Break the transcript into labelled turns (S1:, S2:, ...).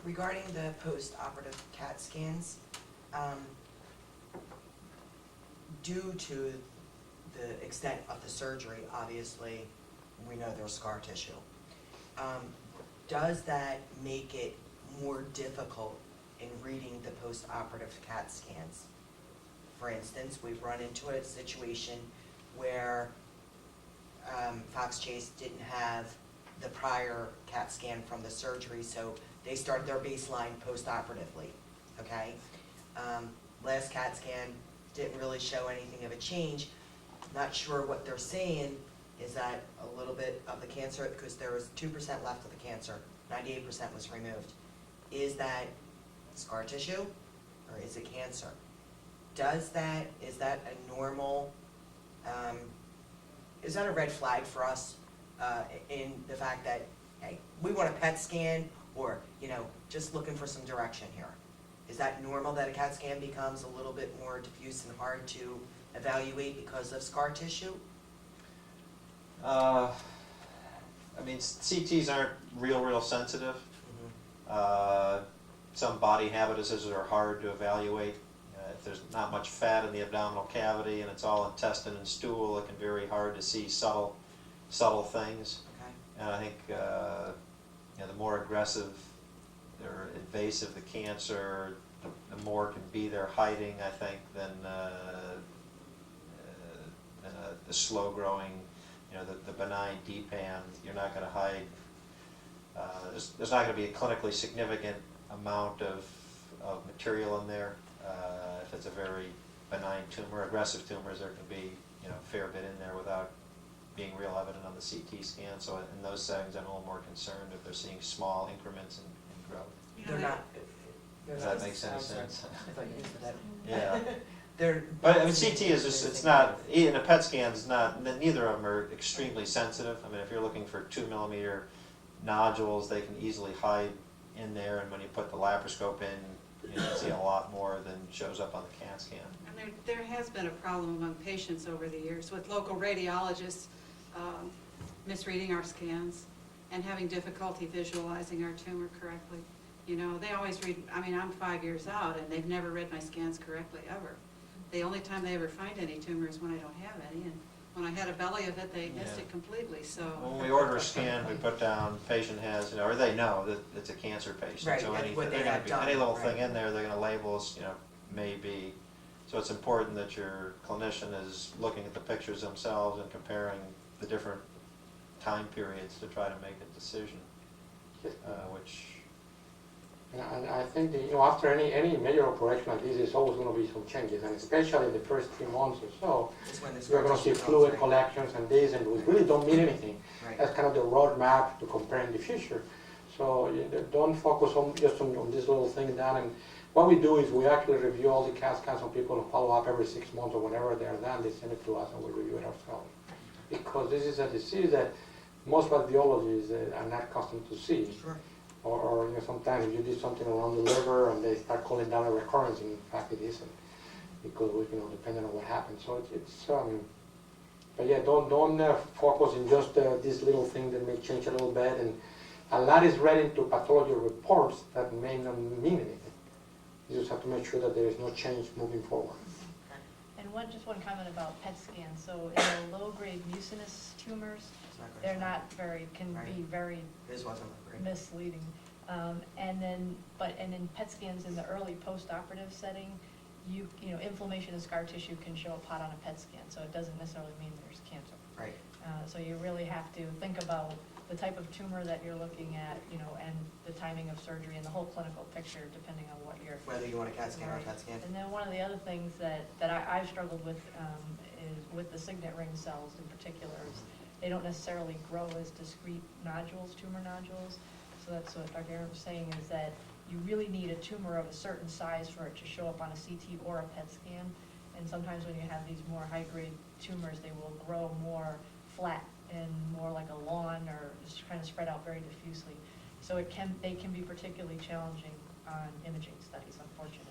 S1: Regarding the post-operative CAT scans, due to the extent of the surgery, obviously, we know there's scar tissue. Does that make it more difficult in reading the post-operative CAT scans? For instance, we've run into a situation where Fox Chase didn't have the prior CAT scan from the surgery, so they started their baseline post-operatively, okay? Last CAT scan didn't really show anything of a change. Not sure what they're saying is that a little bit of the cancer, because there was 2% left of the cancer, 98% was removed. Is that scar tissue or is it cancer? Is that a normal, is that a red flag for us in the fact that, hey, we want a PET scan or, just looking for some direction here? Is that normal that a CAT scan becomes a little bit more diffuse and hard to evaluate because of scar tissue?
S2: I mean, CTs aren't real sensitive. Some body habitus are hard to evaluate. If there's not much fat in the abdominal cavity and it's all intestine and stool, it can be very hard to see subtle things.
S1: Okay.
S2: And I think the more aggressive or invasive the cancer, the more can be there hiding, I think, than the slow-growing, the benign DPAN. You're not going to hide. There's not going to be a clinically significant amount of material in there. If it's a very benign tumor, aggressive tumors, there can be a fair bit in there without being real evident on the CT scan. So in those settings, I'm a little more concerned if they're seeing small increments in growth.
S1: They're not.
S2: Does that make sense?
S1: I thought you said that.
S2: Yeah. But I mean, CT is just, it's not, in a PET scan is not, neither of them are extremely sensitive. I mean, if you're looking for 2mm nodules, they can easily hide in there, and when you put the laparoscope in, you can see a lot more than shows up on the CAT scan.
S3: And there has been a problem among patients over the years with local radiologists misreading our scans and having difficulty visualizing our tumor correctly. They always read, I mean, I'm 5 years out and they've never read my scans correctly ever. The only time they ever find any tumor is when I don't have any, and when I had a belly of it, they missed it completely. So
S2: when we order a scan, we put down patient has, or they know that it's a cancer patient.
S1: Right,
S2: so
S1: that's what they have done.
S2: Any little
S1: right.
S2: thing in there, they're going to label as, maybe. So it's important that your clinician is looking at the pictures themselves and comparing the different time periods to try to make a decision, which.
S4: And I think that, after any major operation like this, there's always going to be some changes, and especially in the first 3 months or so, you're going to see fluid collections and this, and we really don't mean anything.
S1: Right.
S4: That's kind of the roadmap to compare in the future. So don't focus just on this little thing done. And what we do is we actually review all the CAT scans on people and follow up every 6 months or whenever they're done. They send it to us and we review it ourselves. Because this is a disease that most radiologists are not accustomed to see.
S1: Sure.
S4: Or sometimes if you do something around the liver and they start calling that a recurrence, and in fact it isn't, because depending on what happens. So but yeah, don't focus in just this little thing that may change a little bit, and a lot is read into pathology reports that may not mean anything. You just have to make sure that there is no change moving forward.
S5: And just one comment about PET scans. So in the low-grade mucinous tumors, they're not can be very
S1: This wasn't great.
S5: misleading. And in PET scans in the early post-operative setting, inflammation and scar tissue can show up hot on a PET scan, so it doesn't necessarily mean there's cancer.
S1: Right.
S5: So you really have to think about the type of tumor that you're looking at, and the timing of surgery and the whole clinical picture, depending on what you're.
S1: Whether you want a CAT scan or a PET scan.
S5: And then one of the other things that I've struggled with is with the signet ring cells in particular. They don't necessarily grow as discrete nodules, tumor nodules. So that's what Dr. Aaron was saying, is that you really need a tumor of a certain size for it to show up on a CT or a PET scan. And sometimes when you have these more high-grade tumors, they will grow more flat and more like a lawn, or just kind of spread out very diffusely. So they can be particularly challenging on imaging studies, unfortunately.